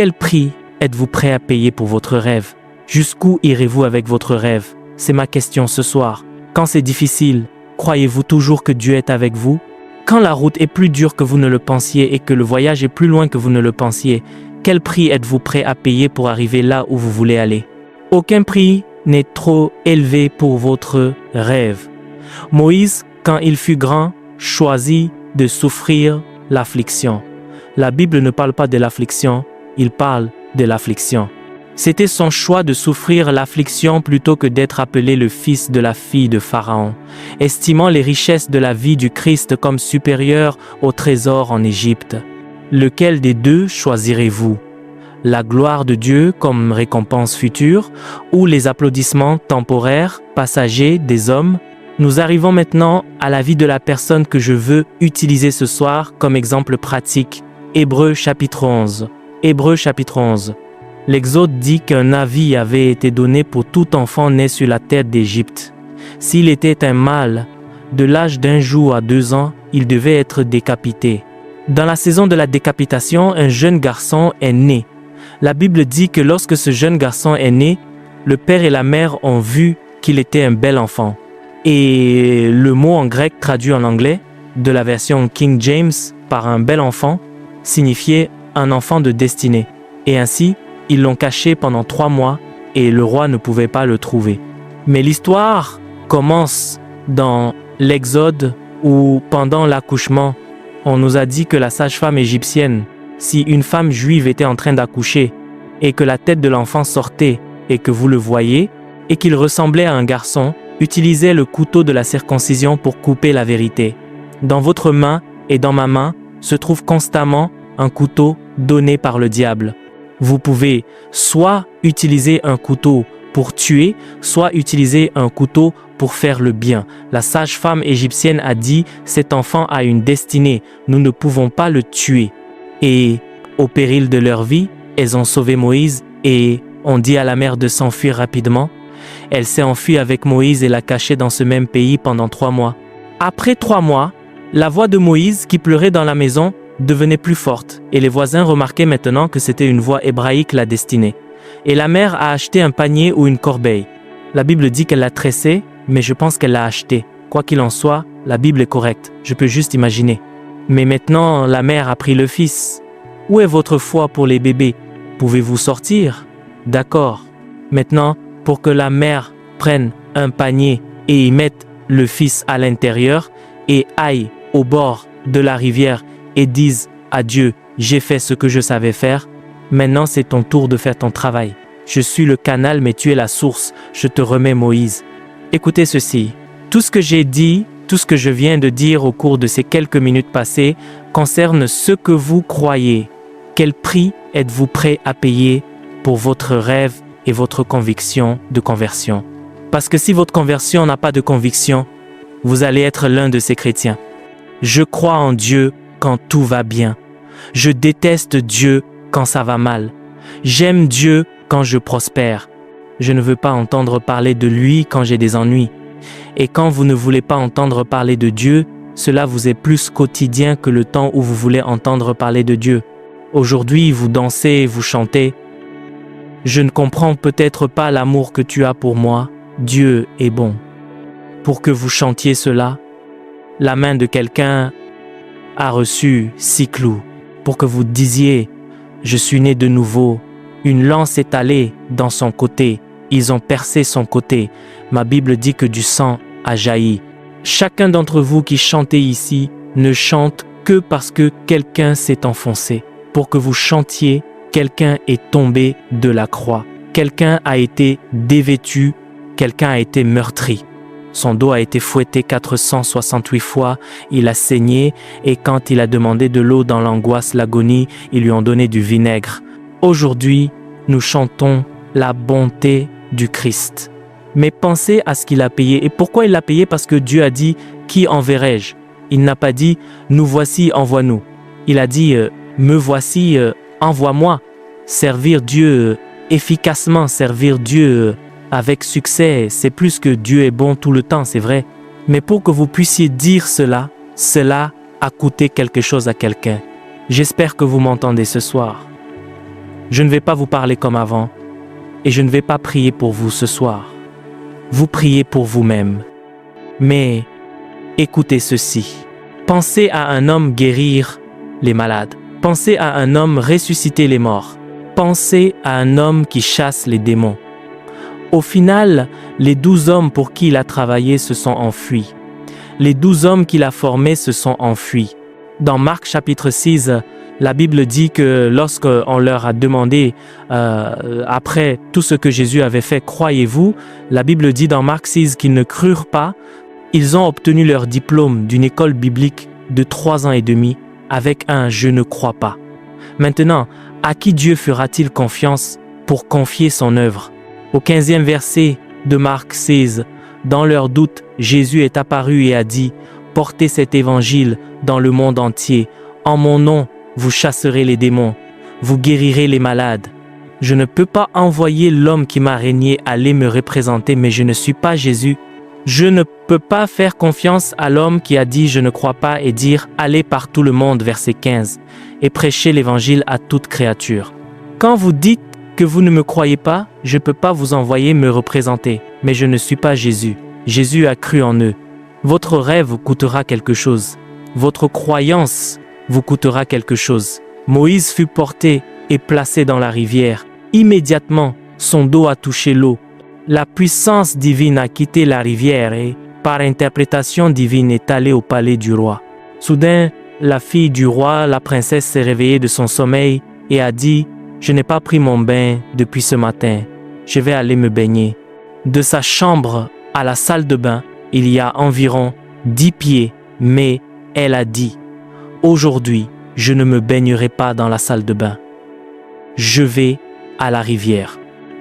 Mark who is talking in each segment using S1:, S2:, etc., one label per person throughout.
S1: Quel prix êtes-vous prêt à payer pour votre rêve? Jusqu'où irez-vous avec votre rêve? C'est ma question ce soir. Quand c'est difficile, croyez-vous toujours que Dieu est avec vous? Quand la route est plus dure que vous ne le pensiez et que le voyage est plus loin que vous ne le pensiez, quel prix êtes-vous prêt à payer pour arriver là où vous voulez aller? Aucun prix n'est trop élevé pour votre rêve. Moïse, quand il fut grand, choisit de souffrir l'affliction. La Bible ne parle pas de l'affliction, il parle de l'affliction. C'était son choix de souffrir l'affliction plutôt que d'être appelé le fils de la fille de Pharaon, estimant les richesses de la vie du Christ comme supérieures au trésor en Égypte. Lequel des deux choisirez-vous? La gloire de Dieu comme récompense future ou les applaudissements temporaires, passagers des hommes? Nous arrivons maintenant à la vie de la personne que je veux utiliser ce soir comme exemple pratique. Hébreux chapitre 11. Hébreux chapitre 11. L'Exode dit qu'un avis avait été donné pour tout enfant né sur la terre d'Égypte. S'il était un mâle, de l'âge d'1 jour à 2 ans, il devait être décapité. Dans la saison de la décapitation, un jeune garçon est né. La Bible dit que lorsque ce jeune garçon est né, le père et la mère ont vu qu'il était un bel enfant. Et le mot en grec traduit en anglais, de la version King James, par un bel enfant, signifiait un enfant de destinée. Et ainsi, ils l'ont caché pendant 3 mois et le roi ne pouvait pas le trouver. Mais l'histoire commence dans l'Exode où, pendant l'accouchement, on nous a dit que la sage-femme égyptienne, si une femme juive était en train d'accoucher et que la tête de l'enfant sortait et que vous le voyez et qu'il ressemblait à un garçon, utilisait le couteau de la circoncision pour couper la vérité. Dans votre main et dans ma main se trouve constamment un couteau donné par le diable. Vous pouvez soit utiliser un couteau pour tuer, soit utiliser un couteau pour faire le bien. La sage-femme égyptienne a dit « Cet enfant a une destinée, nous ne pouvons pas le tuer ». Et au péril de leur vie, elles ont sauvé Moïse et ont dit à la mère de s'enfuir rapidement. Elle s'est enfuie avec Moïse et l'a caché dans ce même pays pendant 3 mois. Après 3 mois, la voix de Moïse qui pleurait dans la maison devenait plus forte et les voisins remarquaient maintenant que c'était une voix hébraïque la destinée. Et la mère a acheté un panier ou une corbeille. La Bible dit qu'elle l'a tressé, mais je pense qu'elle l'a acheté. Quoi qu'il en soit, la Bible est correcte, je peux juste imaginer. Mais maintenant, la mère a pris le fils. Où est votre foi pour les bébés? Pouvez-vous sortir? D'accord. Maintenant, pour que la mère prenne un panier et y mette le fils à l'intérieur et aille au bord de la rivière et dise à Dieu, j'ai fait ce que je savais faire, maintenant c'est ton tour de faire ton travail. Je suis le canal mais tu es la source, je te remets Moïse. Écoutez ceci, tout ce que j'ai dit, tout ce que je viens de dire au cours de ces quelques minutes passées concerne ce que vous croyez. Quel prix êtes-vous prêt à payer pour votre rêve et votre conviction de conversion? Parce que si votre conversion n'a pas de conviction, vous allez être l'un de ces chrétiens. Je crois en Dieu quand tout va bien. Je déteste Dieu quand ça va mal. J'aime Dieu quand je prospère. Je ne veux pas entendre parler de lui quand j'ai des ennuis. Et quand vous ne voulez pas entendre parler de Dieu, cela vous est plus quotidien que le temps où vous voulez entendre parler de Dieu. Aujourd'hui, vous dansez et vous chantez. Je ne comprends peut-être pas l'amour que tu as pour moi. Dieu est bon. Pour que vous chantiez cela, la main de quelqu'un a reçu 6 clous. Pour que vous disiez, je suis né de nouveau. Une lance est allée dans son côté. Ils ont percé son côté. Ma Bible dit que du sang a jailli. Chacun d'entre vous qui chantez ici ne chante que parce que quelqu'un s'est enfoncé. Pour que vous chantiez, quelqu'un est tombé de la croix. Quelqu'un a été dévêtu. Quelqu'un a été meurtri. Son dos a été fouetté 468 fois, il a saigné et quand il a demandé de l'eau dans l'angoisse, l'agonie, ils lui ont donné du vinaigre. Aujourd'hui, nous chantons la bonté du Christ. Mais pensez à ce qu'il a payé. Et pourquoi il l'a payé? Parce que Dieu a dit « Qui enverrai-je » Il n'a pas dit « Nous voici, envoie-nous ». Il a dit « Me voici, envoie-moi ». Servir Dieu efficacement, servir Dieu avec succès, c'est plus que Dieu est bon tout le temps, c'est vrai. Mais pour que vous puissiez dire cela, cela a coûté quelque chose à quelqu'un. J'espère que vous m'entendez ce soir. Je ne vais pas vous parler comme avant et je ne vais pas prier pour vous ce soir. Vous priez pour vous-même. Mais écoutez ceci. Pensez à un homme guérir les malades. Pensez à un homme ressusciter les morts. Pensez à un homme qui chasse les démons. Au final, les 12 hommes pour qui il a travaillé se sont enfuis. Les 12 hommes qu'il a formés se sont enfuis. Dans Marc chapitre 6, la Bible dit que lorsqu'on leur a demandé, après tout ce que Jésus avait fait, croyez-vous? La Bible dit dans Marc 6 qu'ils ne crurent pas. Ils ont obtenu leur diplôme d'une école biblique de 3 ans et demi avec un « je ne crois pas ». Maintenant, à qui Dieu fera-t-il confiance pour confier son œuvre? Au 15e verset de Marc 16, dans leur doute, Jésus est apparu et a dit « Portez cet évangile dans le monde entier. En mon nom, vous chasserez les démons. Vous guérirez les malades. Je ne peux pas envoyer l'homme qui m'a régné aller me représenter, mais je ne suis pas Jésus. Je ne peux pas faire confiance à l'homme qui a dit « je ne crois pas » et dire « allez par tout le monde » verset 15 et prêcher l'évangile à toute créature. Quand vous dites que vous ne me croyez pas, je ne peux pas vous envoyer me représenter, mais je ne suis pas Jésus. Jésus a cru en eux. Votre rêve vous coûtera quelque chose. Votre croyance vous coûtera quelque chose. Moïse fut porté et placé dans la rivière. Immédiatement, son dos a touché l'eau. La puissance divine a quitté la rivière et, par interprétation divine, est allée au palais du roi. Soudain, la fille du roi, la princesse, s'est réveillée de son sommeil et a dit « Je n'ai pas pris mon bain depuis ce matin. Je vais aller me baigner. » De sa chambre à la salle de bain, il y a environ 10 pieds, mais elle a dit « Aujourd'hui, je ne me baignerai pas dans la salle de bain. Je vais à la rivière. »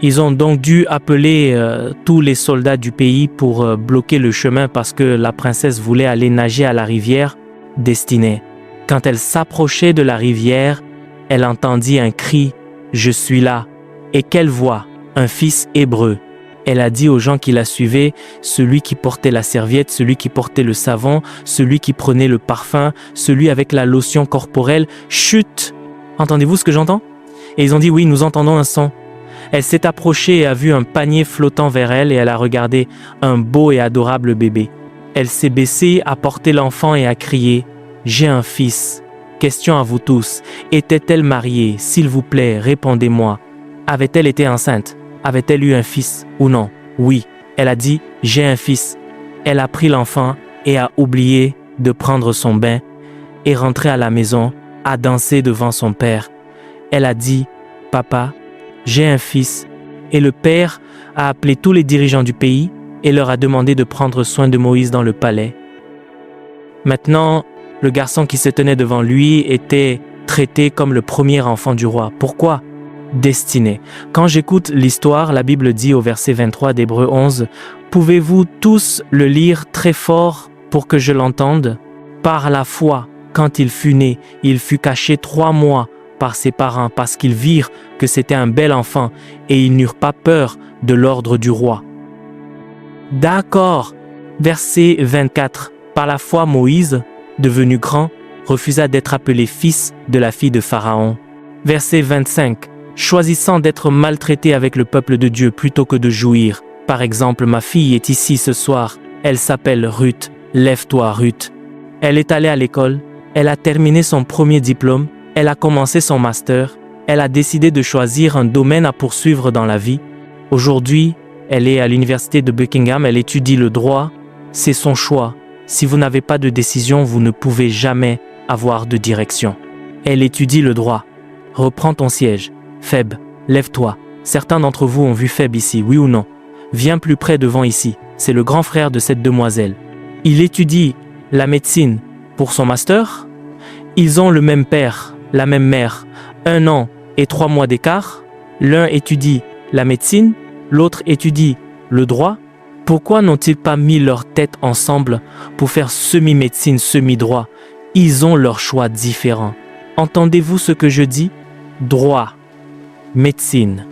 S1: Ils ont donc dû appeler tous les soldats du pays pour bloquer le chemin parce que la princesse voulait aller nager à la rivière destinée. Quand elle s'approchait de la rivière, elle entendit un cri « Je suis là !» Et quelle voix? Un fils hébreu. Elle a dit aux gens qui la suivaient, celui qui portait la serviette, celui qui portait le savon, celui qui prenait le parfum, celui avec la lotion corporelle, chut! Entendez-vous ce que j'entends? Et ils ont dit oui, nous entendons un son. Elle s'est approchée et a vu un panier flottant vers elle et elle a regardé un beau et adorable bébé. Elle s'est baissée, a porté l'enfant et a crié « J'ai un fils. Question à vous tous. Était-elle mariée? S'il vous plaît, répondez-moi. Avait-elle été enceinte? Avait-elle eu un fils ou non? Oui. Elle a dit « J'ai un fils. » Elle a pris l'enfant et a oublié de prendre son bain et rentré à la maison, a dansé devant son père. Elle a dit « Papa, j'ai un fils. » Et le père a appelé tous les dirigeants du pays et leur a demandé de prendre soin de Moïse dans le palais. Maintenant, le garçon qui se tenait devant lui était traité comme le premier enfant du roi. Pourquoi? Destiné. Quand j'écoute l'histoire, la Bible dit au verset 23 d'Hébreux 11, « Pouvez-vous tous le lire très fort pour que je l'entende? Par la foi, quand il fut né, il fut caché 3 mois par ses parents parce qu'ils virent que c'était un bel enfant et ils n'eurent pas peur de l'ordre du roi. » D'accord. Verset 24. Par la foi, Moïse, devenu grand, refusa d'être appelé fils de la fille de Pharaon. Verset 25. Choisissant d'être maltraité avec le peuple de Dieu plutôt que de jouir. Par exemple, ma fille est ici ce soir. Elle s'appelle Ruth. Lève-toi, Ruth. Elle est allée à l'école. Elle a terminé son premier diplôme. Elle a commencé son master. Elle a décidé de choisir un domaine à poursuivre dans la vie. Aujourd'hui, elle est à l'université de Buckingham. Elle étudie le droit. C'est son choix. Si vous n'avez pas de décision, vous ne pouvez jamais avoir de direction. Elle étudie le droit. Reprends ton siège. Feb, lève-toi. Certains d'entre vous ont vu Feb ici, oui ou non? Viens plus près devant ici. C'est le grand frère de cette demoiselle. Il étudie la médecine pour son master. Ils ont le même père, la même mère. 1 an et 3 mois d'écart. L'un étudie la médecine, l'autre étudie le droit. Pourquoi n'ont-ils pas mis leurs têtes ensemble pour faire semi-médecine, semi-droit? Ils ont leurs choix différents. Entendez-vous ce que je dis? Droit, médecine.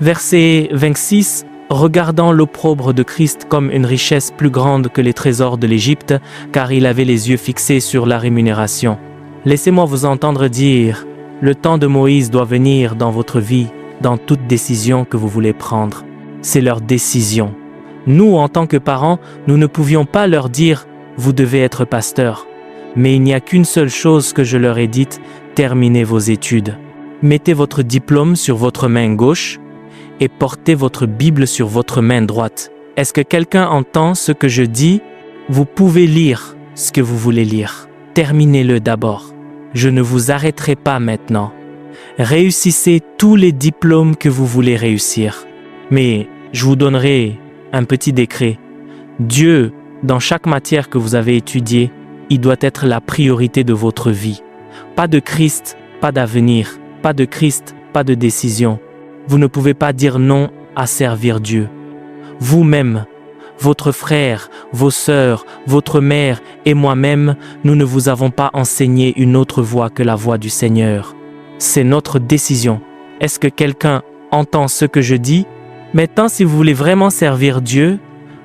S1: Verset 26. Regardant l'opprobre de Christ comme une richesse plus grande que les trésors de l'Égypte, car il avait les yeux fixés sur la rémunération. Laissez-moi vous entendre dire, Le temps de Moïse doit venir dans votre vie, dans toute décision que vous voulez prendre. C'est leur décision. Nous, en tant que parents, nous ne pouvions pas leur dire « vous devez être pasteur ». Mais il n'y a qu'une seule chose que je leur ai dite, terminez vos études. Mettez votre diplôme sur votre main gauche et portez votre Bible sur votre main droite. Est-ce que quelqu'un entend ce que je dis? Vous pouvez lire ce que vous voulez lire. Terminez-le d'abord. Je ne vous arrêterai pas maintenant. Réussissez tous les diplômes que vous voulez réussir. Mais je vous donnerai un petit décret. Dieu, dans chaque matière que vous avez étudiée, il doit être la priorité de votre vie. Pas de Christ, pas d'avenir. Pas de Christ, pas de décision. Vous ne pouvez pas dire non à servir Dieu. Vous-même, votre frère, vos sœurs, votre mère et moi-même, nous ne vous avons pas enseigné une autre voie que la voie du Seigneur. C'est notre décision. Est-ce que quelqu'un entend ce que je dis? Maintenant, si vous voulez vraiment servir Dieu,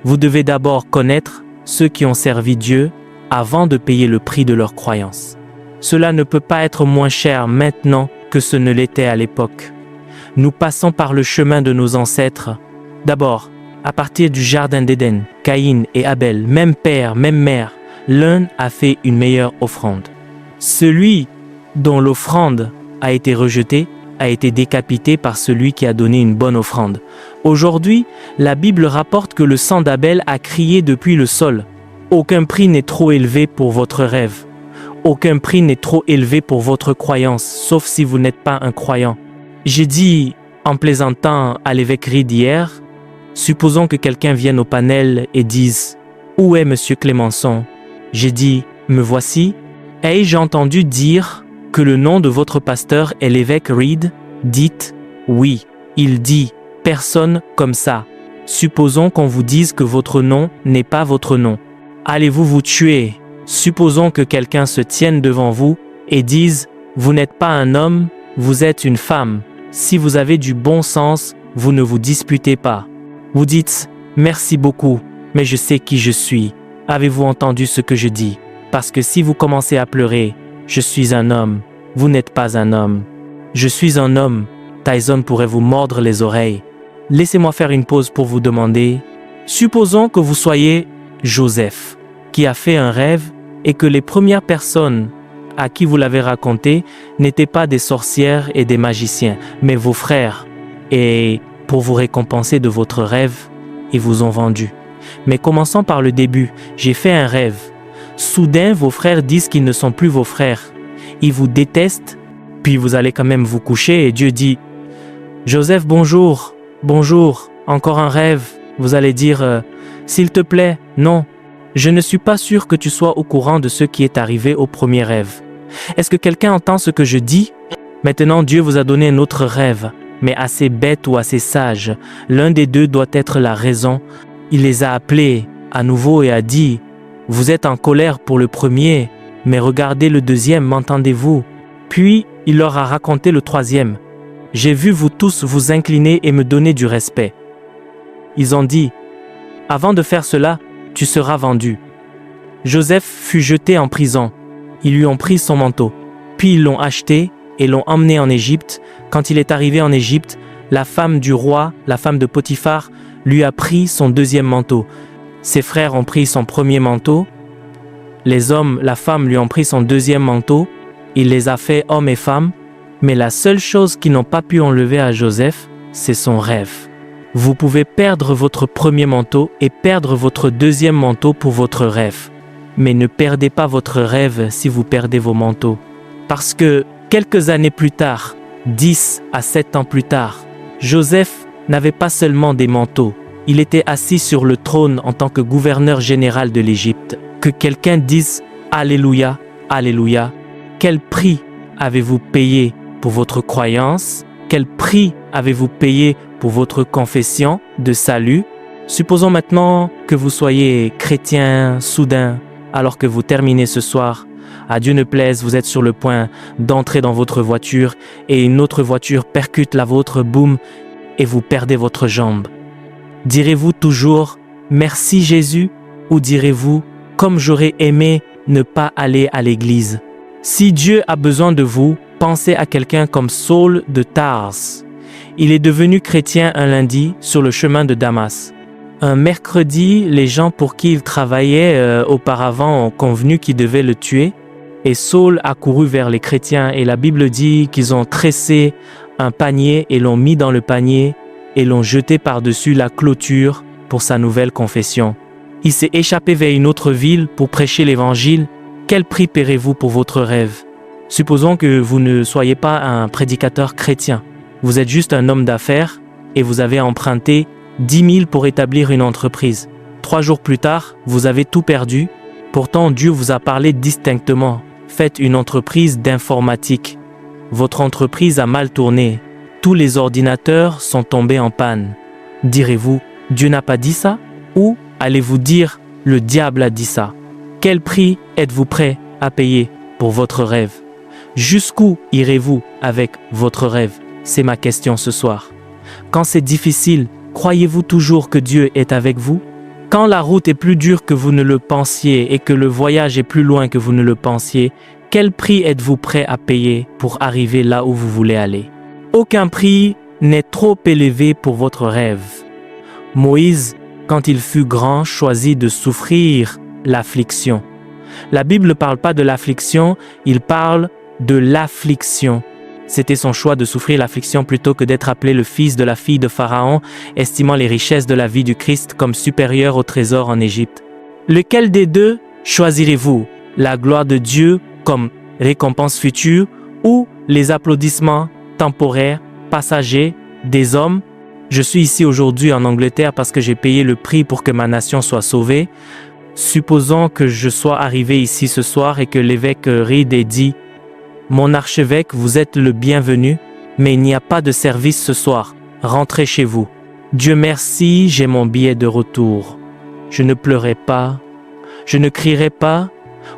S1: vous devez d'abord connaître ceux qui ont servi Dieu avant de payer le prix de leur croyance. Cela ne peut pas être moins cher maintenant que ce ne l'était à l'époque. Nous passons par le chemin de nos ancêtres. D'abord, à partir du jardin d'Éden, Caïn et Abel, même père, même mère, l'un a fait une meilleure offrande. Celui dont l'offrande a été rejetée a été décapité par celui qui a donné une bonne offrande. Aujourd'hui, la Bible rapporte que le sang d'Abel a crié depuis le sol. Aucun prix n'est trop élevé pour votre rêve. Aucun prix n'est trop élevé pour votre croyance, sauf si vous n'êtes pas un croyant. J'ai dit, en plaisantant à l'évêque Reed hier, supposons que quelqu'un vienne au panel et dise « Où est Monsieur Clémenceau ?» J'ai dit « Me voici ». Ai-je entendu dire que le nom de votre pasteur est l'évêque Reed? Dites « Oui ». Il dit « Personne comme ça ». Supposons qu'on vous dise que votre nom n'est pas votre nom. Allez-vous vous tuer? Supposons que quelqu'un se tienne devant vous et dise « Vous n'êtes pas un homme, vous êtes une femme. Si vous avez du bon sens, vous ne vous disputez pas. » Vous dites « Merci beaucoup, mais je sais qui je suis. Avez-vous entendu ce que je dis? Parce que si vous commencez à pleurer, je suis un homme, vous n'êtes pas un homme. Je suis un homme, Tyson pourrait vous mordre les oreilles. Laissez-moi faire une pause pour vous demander, supposons que vous soyez Joseph, qui a fait un rêve et que les premières personnes à qui vous l'avez raconté n'étaient pas des sorcières et des magiciens, mais vos frères. Et pour vous récompenser de votre rêve, ils vous ont vendu. Mais commençons par le début. J'ai fait un rêve. Soudain, vos frères disent qu'ils ne sont plus vos frères. Ils vous détestent, puis vous allez quand même vous coucher et Dieu dit « Joseph, bonjour, bonjour, encore un rêve. » Vous allez dire « S'il te plaît, non. Je ne suis pas sûr que tu sois au courant de ce qui est arrivé au premier rêve. » Est-ce que quelqu'un entend ce que je dis? Maintenant, Dieu vous a donné un autre rêve, mais assez bête ou assez sage. L'un des deux doit être la raison. Il les a appelés à nouveau et a dit « Vous êtes en colère pour le premier, mais regardez le deuxième, m'entendez-vous » Puis, il leur a raconté le troisième. « J'ai vu vous tous vous incliner et me donner du respect. » Ils ont dit « Avant de faire cela, tu seras vendu. » Joseph fut jeté en prison. Ils lui ont pris son manteau. Puis ils l'ont acheté et l'ont emmené en Égypte. Quand il est arrivé en Égypte, la femme du roi, la femme de Potiphar, lui a pris son deuxième manteau. Ses frères ont pris son premier manteau. Les hommes, la femme lui ont pris son deuxième manteau. Il les a fait hommes et femmes. Mais la seule chose qu'ils n'ont pas pu enlever à Joseph, c'est son rêve. Vous pouvez perdre votre premier manteau et perdre votre deuxième manteau pour votre rêve. Mais ne perdez pas votre rêve si vous perdez vos manteaux. Parce que quelques années plus tard, 10 à 7 ans plus tard, Joseph n'avait pas seulement des manteaux. Il était assis sur le trône en tant que gouverneur général de l'Égypte. Que quelqu'un dise « Alléluia, Alléluia ». Quel prix avez-vous payé pour votre croyance? Quel prix avez-vous payé pour votre confession de salut? Supposons maintenant que vous soyez chrétien soudain, alors que vous terminez ce soir. À Dieu ne plaise, vous êtes sur le point d'entrer dans votre voiture et une autre voiture percute la vôtre, boum, et vous perdez votre jambe. Direz-vous toujours « Merci Jésus » ou direz-vous « Comme j'aurais aimé ne pas aller à l'église ». Si Dieu a besoin de vous, Pensez à quelqu'un comme Saul de Tarse. Il est devenu chrétien un lundi sur le chemin de Damas. Un mercredi, les gens pour qui il travaillait auparavant ont convenu qu'ils devaient le tuer. Et Saul a couru vers les chrétiens et la Bible dit qu'ils ont tressé un panier et l'ont mis dans le panier et l'ont jeté par-dessus la clôture pour sa nouvelle confession. Il s'est échappé vers une autre ville pour prêcher l'évangile. Quel prix paierez-vous pour votre rêve? Supposons que vous ne soyez pas un prédicateur chrétien. Vous êtes juste un homme d'affaires et vous avez emprunté 10 000 pour établir une entreprise. 3 jours plus tard, vous avez tout perdu. Pourtant, Dieu vous a parlé distinctement. Faites une entreprise d'informatique. Votre entreprise a mal tourné. Tous les ordinateurs sont tombés en panne. Direz-vous, Dieu n'a pas dit ça? Ou allez-vous dire, le diable a dit ça? Quel prix êtes-vous prêt à payer pour votre rêve? Jusqu'où irez-vous avec votre rêve? C'est ma question ce soir. Quand c'est difficile, croyez-vous toujours que Dieu est avec vous? Quand la route est plus dure que vous ne le pensiez et que le voyage est plus loin que vous ne le pensiez, quel prix êtes-vous prêt à payer pour arriver là où vous voulez aller? Aucun prix n'est trop élevé pour votre rêve. Moïse, quand il fut grand, choisit de souffrir l'affliction. La Bible ne parle pas de l'affliction, il parle de l'affliction. C'était son choix de souffrir l'affliction plutôt que d'être appelé le fils de la fille de Pharaon, estimant les richesses de la vie du Christ comme supérieures au trésor en Égypte. Lequel des deux choisirez-vous? La gloire de Dieu comme récompense future ou les applaudissements temporaires, passagers, des hommes? Je suis ici aujourd'hui en Angleterre parce que j'ai payé le prix pour que ma nation soit sauvée. Supposons que je sois arrivé ici ce soir et que l'évêque Reed ait dit « Mon archevêque, vous êtes le bienvenu, mais il n'y a pas de service ce soir. Rentrez chez vous. Dieu merci, j'ai mon billet de retour. Je ne pleurerai pas. Je ne crierai pas.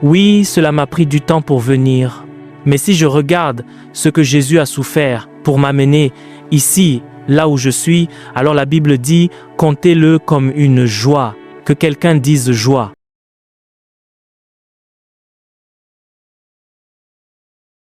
S1: Oui, cela m'a pris du temps pour venir. Mais si je regarde ce que Jésus a souffert pour m'amener ici, là où je suis, alors la Bible dit « Comptez-le comme une joie ». Que quelqu'un dise joie.